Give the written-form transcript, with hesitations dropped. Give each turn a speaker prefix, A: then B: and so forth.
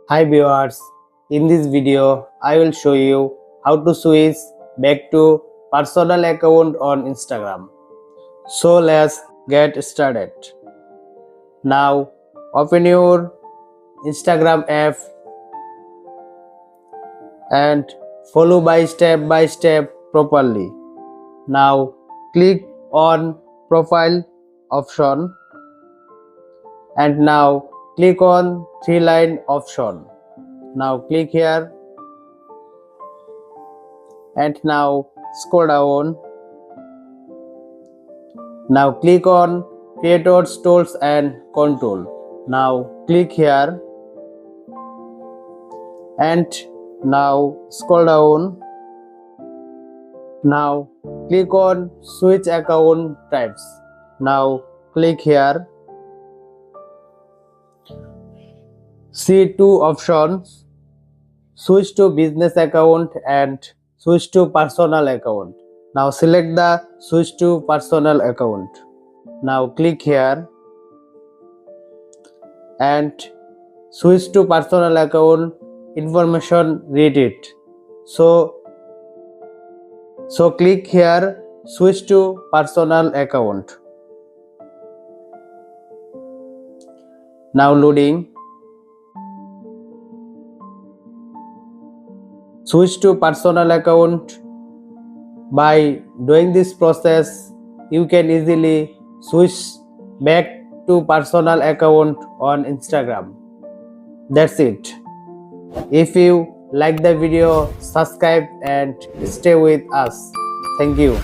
A: Hi viewers, in this video I will show you how to switch back to personal account on Instagram. So let's get started. Now open your Instagram app and follow by step properly. Now click on profile option and now click on three line option. Now click here and now scroll down. Now click on creators tools and control. Now click here and now scroll down. Now click on switch account types. Now click here. See two options, switch to business account and switch to personal account. Now select the switch to personal account. Now click here and switch to personal account information, read it. So click here, switch to personal account. Now loading. Switch to personal account. By doing this process, you can easily switch back to personal account on Instagram. That's it. If you like the video, subscribe and stay with us. Thank you.